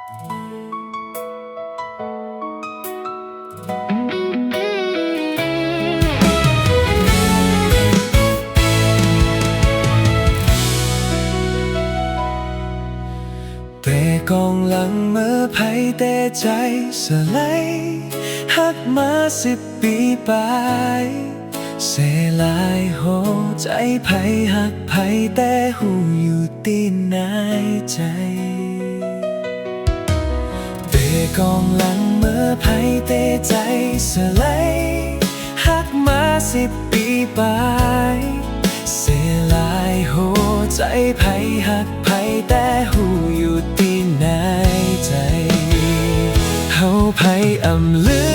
แต่กองหลังเมื่อไผแต่ใจสลายหักมา10 ปีไปเสียหลายโหใจไผหักไผแต่หูอยู่ตีนในใจแต่กองหลังเมื่อไผแต่ใจสลายหักมา10 ปีไปเสียหลายโหใจไผหักไผแต่หูอยู่ตีนในใจเฮาไผอำลือ